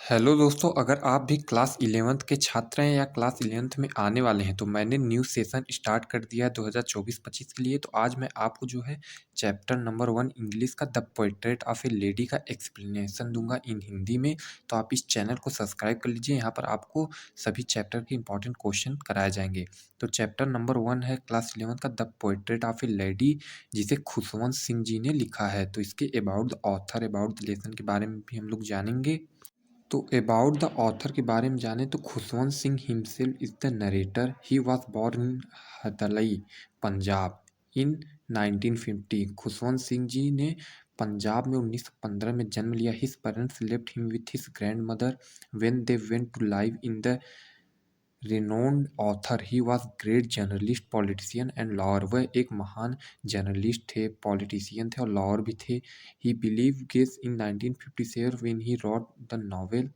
Hello दोस्तों, अगर आप भी क्लास 11th के छात्र हैं या क्लास 11th में आने वाले हैं तो मैंने न्यू सेशन स्टार्ट कर दिया है 2024-25 के लिए। तो आज मैं आपको जो है चैप्टर नंबर 1 इंग्लिश का the portrait of A lady का एक्सप्लेनेशन दूंगा इन हिंदी में। तो आप इस चैनल को सब्सक्राइब कर लीजिए, यहाँ पर आपको सभी चैप्टर के इंपॉर्टेंट क्वेश्चन कराए जाएंगे। तो चैप्टर नंबर 1 है क्लास 11th का the portrait of A lady, जिसे खुशवंत सिंह जी ने लिखा है। तो इसके about the author, about the lesson के बारे में भी हम लोग जानेंगे। तो अबाउट द ऑथर के बारे में जाने तो Khushwant Singh himself is the narrator. He was born in Hadali, Punjab in 1950। Khushwant Singh ji ने पंजाब में 1915 में जन्म लिया। His parents left him with his grandmother when they went to live in the renowned author. He was great journalist, politician and lawyer. वह एक महान journalist थे, politician थे और लॉयर भी थे। He believe guess in 1957 when he wrote the novel.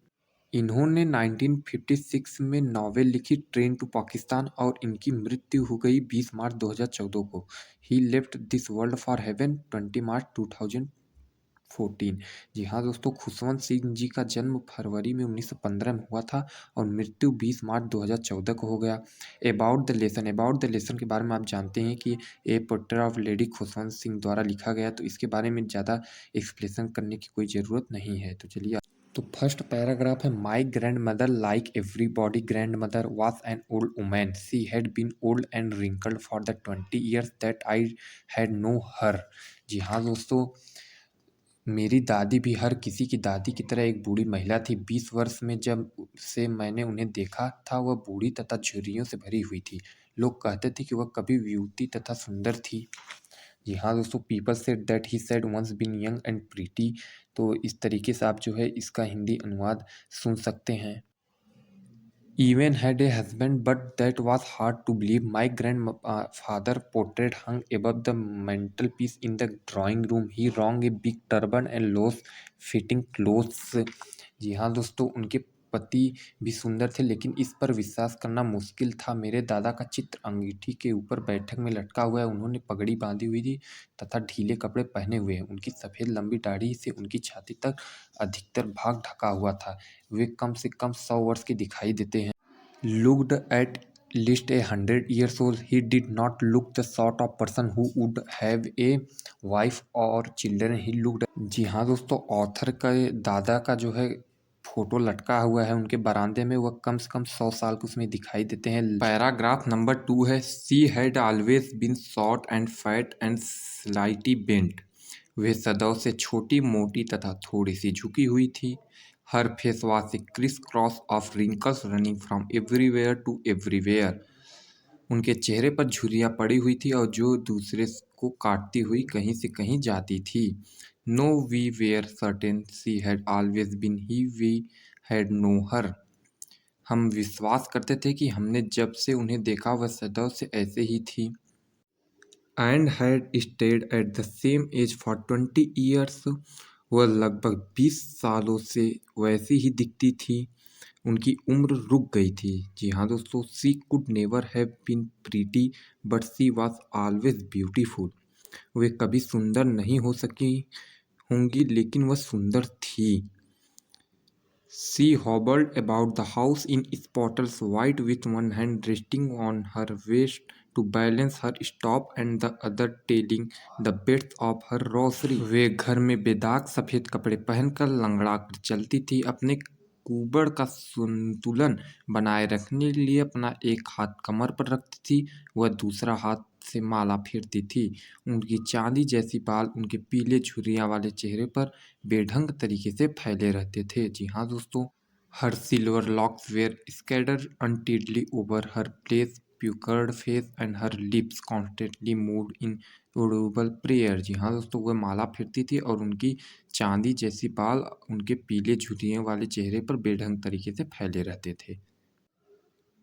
इन्होंने 1956 में नॉवेल लिखी ट्रेन टू पाकिस्तान और इनकी मृत्यु हो गई 20 मार्च 2014 को। He left this world for heaven 20 मार्च 2014। जी हाँ दोस्तों, खुशवंत सिंह जी का जन्म फरवरी में 1915 में हुआ था और मृत्यु 20 मार्च 2014 को हो गया। About the lesson, about the lesson के बारे में आप जानते हैं कि a portrait of lady Khushwant Singh द्वारा लिखा गया, तो इसके बारे में ज़्यादा एक्सप्लेनेशन करने की कोई ज़रूरत नहीं है। तो चलिए, तो फर्स्ट पैराग्राफ है, my grandmother like everybody grandmother was an old women. She had been old and wrinkled for the 20 years that I had know her. जी हाँ दोस्तों, मेरी दादी भी हर किसी की दादी की तरह एक बूढ़ी महिला थी। 20 वर्ष में जब से मैंने उन्हें देखा था, वह बूढ़ी तथा झुर्रियों से भरी हुई थी। लोग कहते थे कि वह कभी युवती तथा सुंदर थी। जी हाँ दोस्तों, people said that he said once been young and pretty. तो इस तरीके से आप जो है इसका हिंदी अनुवाद सुन सकते हैं। Even had a husband, but that was hard to believe. My grandfather portrait hung above the mantelpiece in the drawing room. He wore a big turban and loose-fitting clothes. जी हाँ दोस्तों, उनके पति भी सुंदर थे, लेकिन इस पर विश्वास करना मुश्किल था। मेरे दादा का चित्र अंगीठी के ऊपर बैठक में लटका हुआ है। उन्होंने पगड़ी बांधी हुई थी तथा ढीले कपड़े पहने हुए हैं। उनकी सफ़ेद लंबी दाढ़ी से उनकी छाती तक अधिकतर भाग ढका हुआ था। वे कम से कम 100 वर्ष के दिखाई देते हैं। Looked at least 100 years old. He did not look the sort of person who would have a wife or children. He looked। जी हाँ दोस्तों, ऑथर का दादा का जो है फोटो लटका हुआ है उनके बरामदे में, वह कम से कम 100 साल के उसमें दिखाई देते हैं। पैराग्राफ नंबर 2 है, she had always been short and fat and slightly bent. वह सदैव से छोटी, मोटी तथा थोड़ी सी झुकी हुई थी। Her face was a criss cross of wrinkles running from everywhere to everywhere. उनके चेहरे पर झुर्रियाँ पड़ी हुई थी और जो दूसरे को काटती हुई कहीं से कहीं जाती थी। No we were certain she had always been he, we had know her. हम विश्वास करते थे कि हमने जब से उन्हें देखा वह सदैव से ऐसे ही थी। And had stayed at the same age for 20 years. वह लगभग 20 सालों से वैसी ही दिखती थी। उनकी उम्र रुक गई थी। जी हाँ दोस्तों, she could never have been pretty but she was always beautiful. वे कभी सुंदर नहीं हो सकी होंगी, लेकिन वह सुंदर थी। She hobbled about the house in spotless white with one hand resting on her waist to balance her stop and the other telling the beads of her rosary. वे घर में बेदाग सफ़ेद कपड़े पहनकर लंगड़ा कर चलती थी। अपने कुबड़ का संतुलन बनाए रखने के लिए अपना एक हाथ कमर पर रखती थी, वह दूसरा हाथ से माला फेरती थी। उनकी चांदी जैसी बाल उनके पीले झुर्रियाँ वाले चेहरे पर बेढंग तरीके से फैले रहते थे। जी हाँ दोस्तों, her silver locks were scattered untidily over her place puckered face and her lips constantly moved in audible prayer। जी हाँ दोस्तों, वह माला फेरती थी और उनकी चांदी जैसी बाल उनके पीले झुर्रियों वाले चेहरे पर बेढंग तरीके से फैले रहते थे।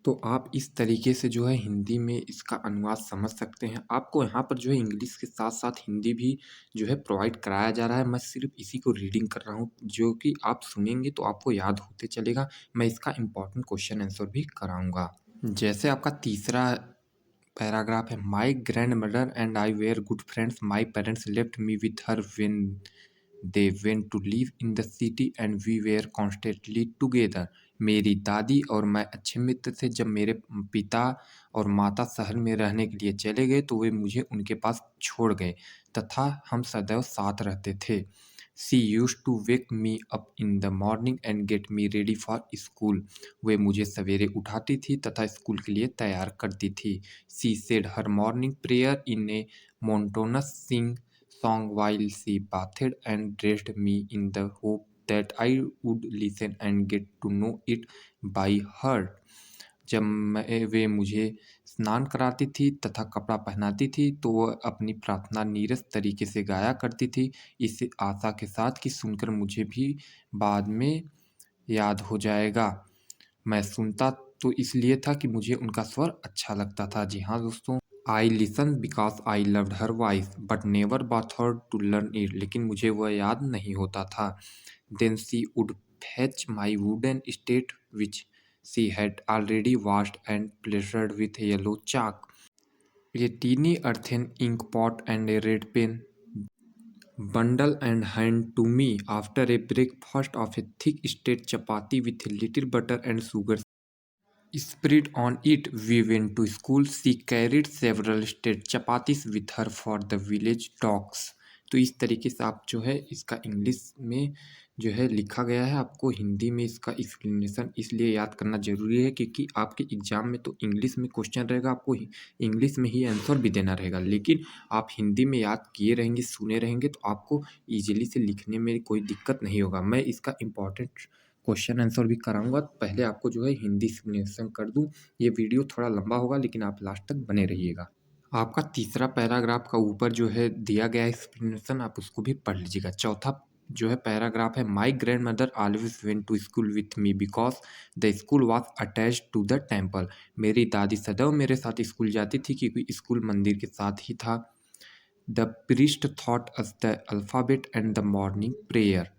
तो आप इस तरीके से जो है हिंदी में इसका अनुवाद समझ सकते हैं। आपको यहाँ पर जो है इंग्लिश के साथ साथ हिंदी भी जो है प्रोवाइड कराया जा रहा है। मैं सिर्फ इसी को रीडिंग कर रहा हूँ, जो कि आप सुनेंगे तो आपको याद होते चलेगा। मैं इसका इम्पोर्टेंट क्वेश्चन आंसर भी कराऊंगा। जैसे आपका तीसरा पैराग्राफ है, my grandmother and I were good friends. My parents left me with her when they went to live in the city and we were constantly together. मेरी दादी और मैं अच्छे मित्र थे। जब मेरे पिता और माता शहर में रहने के लिए चले गए तो वे मुझे उनके पास छोड़ गए तथा हम सदैव साथ रहते थे। She used to wake me up in the morning and get me ready for school. वे मुझे सवेरे उठाती थी तथा स्कूल के लिए तैयार करती थी। She said her morning prayer in A monotonous song while she bathed and dressed me in the hope that I would listen and get to know it by heart। जब वे मुझे स्नान कराती थी तथा कपड़ा पहनाती थी तो वह अपनी प्रार्थना नीरस तरीके से गाया करती थी, इस आशा के साथ कि सुनकर मुझे भी बाद में याद हो जाएगा। मैं सुनता तो इसलिए था कि मुझे उनका स्वर अच्छा लगता था। जी हाँ दोस्तों, I listen because I loved her voice but never bothered to learn it. लेकिन मुझे वह याद नहीं होता था। Then she would fetch my wooden slate which she had already washed and plastered with yellow chalk, a teeny earthen ink pot and a red pen bundle, and hand to me after a breakfast of a thick straight chapati with a little butter and sugar spread on it. We went to school. She carried several straight chapatis with her for the village dogs। तो इस तरीके से आप जो है इसका English में जो है लिखा गया है। आपको हिंदी में इसका एक्सप्लेनेशन इसलिए याद करना ज़रूरी है क्योंकि आपके एग्ज़ाम में तो इंग्लिश में क्वेश्चन रहेगा, आपको इंग्लिश में ही आंसर भी देना रहेगा। लेकिन आप हिंदी में याद किए रहेंगे, सुने रहेंगे तो आपको ईजिली से लिखने में कोई दिक्कत नहीं होगा। मैं इसका इम्पोर्टेंट क्वेश्चन आंसर भी कराऊंगा। पहले आपको जो है हिंदी एक्सप्लेनेशन कर दूं। ये वीडियो थोड़ा लंबा होगा लेकिन आप लास्ट तक बने रहिएगा। आपका तीसरा पैराग्राफ का ऊपर जो है दिया गया एक्सप्लेनेशन, आप उसको भी पढ़ लीजिएगा। चौथा जो है पैराग्राफ है, my grandmother always went to school with me because the school was attach to the temple. मेरी दादी सदैव मेरे साथ स्कूल जाती थी क्योंकि स्कूल मंदिर के साथ ही था। The priest thought us the alphabet and the morning prayer.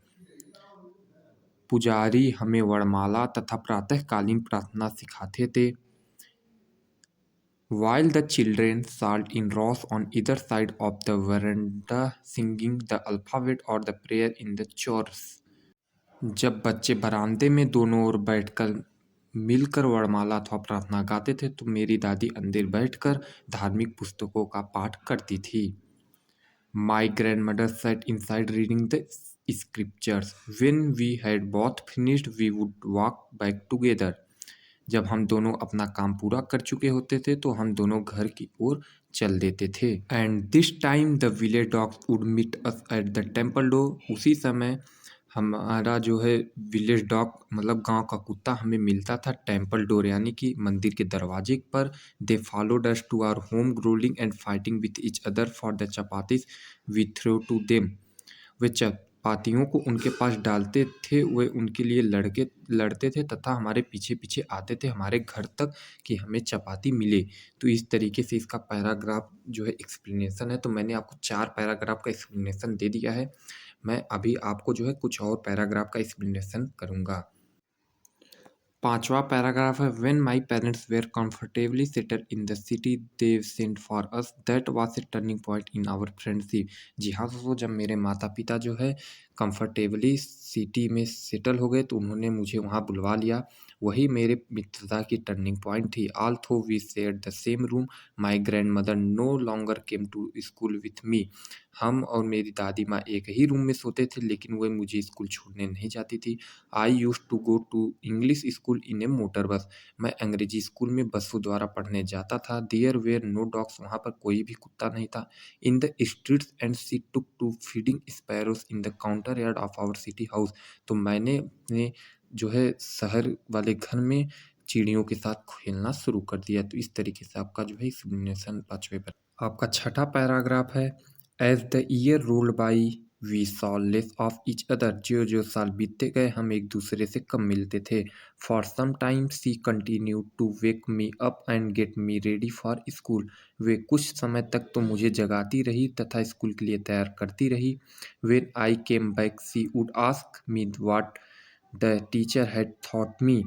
पुजारी हमें वर्णमाला तथा प्रातःकालीन प्रार्थना सिखाते थे। While the children sat in rows on either side of the veranda singing the alphabet or the prayer in the chorus। जब बच्चे बरामदे में दोनों ओर बैठकर मिलकर वर्णमाला अथवा प्रार्थना गाते थे तो मेरी दादी अंदर बैठकर धार्मिक पुस्तकों का पाठ करती थी। My grandmother sat inside reading the scriptures। When we had both finished, we would walk back together। जब हम दोनों अपना काम पूरा कर चुके होते थे तो हम दोनों घर की ओर चल देते थे। And this time the village dogs would meet us at the temple door. उसी समय हमारा जो है विलेज डॉग मतलब गांव का कुत्ता हमें मिलता था टेम्पल डोर यानी कि मंदिर के दरवाजे पर। They followed us to our home growling and fighting with each other for the chapatis we throw to them. वे चपातियों को उनके पास डालते थे, वे उनके लिए लड़ते थे तथा हमारे पीछे पीछे आते थे हमारे घर तक कि हमें चपाती मिले। तो इस तरीके से इसका पैराग्राफ जो है एक्सप्लेनेशन है। तो मैंने आपको 4 पैराग्राफ का एक्सप्लेनेशन दे दिया है। मैं अभी आपको जो है कुछ और पैराग्राफ का एक्सप्लेनेशन करूँगा। 5वां पैराग्राफ है, when my parents were comfortably settle in the city they sent for us that was a turning point in our friendship. जी हाँ दोस्तों, जब मेरे माता पिता जो है कंफर्टेबली सिटी में सेटल हो गए तो उन्होंने मुझे वहाँ बुलवा लिया। वही मेरे मित्रता की टर्निंग पॉइंट थी। Although we shared the same room my grandmother no longer came to school with me. हम और मेरी दादी माँ एक ही रूम में सोते थे लेकिन वह मुझे स्कूल छोड़ने नहीं जाती थी। I use to go to English school in a motor bus. मैं अंग्रेजी स्कूल में बसों द्वारा पढ़ने जाता था। There were no dogs. वहाँ पर कोई भी कुत्ता नहीं था। In the streets and she took to feeding sparrows in the courtyard of our city house. तो मैंने अपने जो है शहर वाले घर में चिड़ियों के साथ खेलना शुरू कर दिया। तो इस तरीके से आपका जो है एक्सप्लेनेशन 5वें पर। आपका 6ठा पैराग्राफ है, as the year rolled by we saw less of each other. जो जो साल बीतते गए हम एक दूसरे से कम मिलते थे। For some time she continue to wake me up and get me ready for school. वे कुछ समय तक तो मुझे जगाती रही तथा स्कूल के लिए तैयार करती रही। When I came back she would ask me what the teacher had thought me.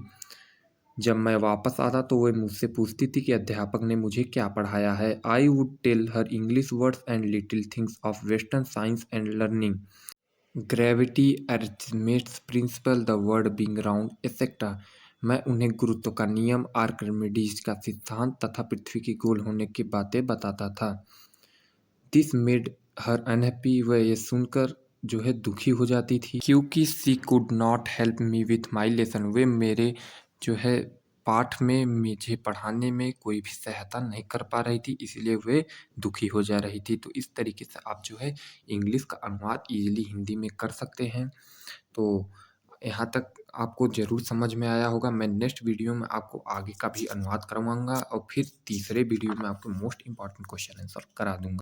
जब मैं वापस आता तो वह मुझसे पूछती थी कि अध्यापक ने मुझे क्या पढ़ाया है। I would tell her English words and little things of western science and learning. Gravity, Archimedes principle, the world being round, etcetera. मैं उन्हें गुरुत्व का नियम, आर्किमिडीज का सिद्धांत तथा पृथ्वी की गोल होने की बातें बताता था। This made her unhappy. वह ये सुनकर जो है दुखी हो जाती थी, क्योंकि she could not help me with my lesson. वे मेरे जो है पाठ में, मुझे पढ़ाने में कोई भी सहायता नहीं कर पा रही थी, इसलिए वे दुखी हो जा रही थी। तो इस तरीके से आप जो है इंग्लिश का अनुवाद ईज़िली हिंदी में कर सकते हैं। तो यहाँ तक आपको ज़रूर समझ में आया होगा। मैं नेक्स्ट वीडियो में आपको आगे का भी अनुवाद करवाऊँगा और फिर तीसरे वीडियो में आपको मोस्ट इम्पॉर्टेंट क्वेश्चन आंसर करा दूँगा।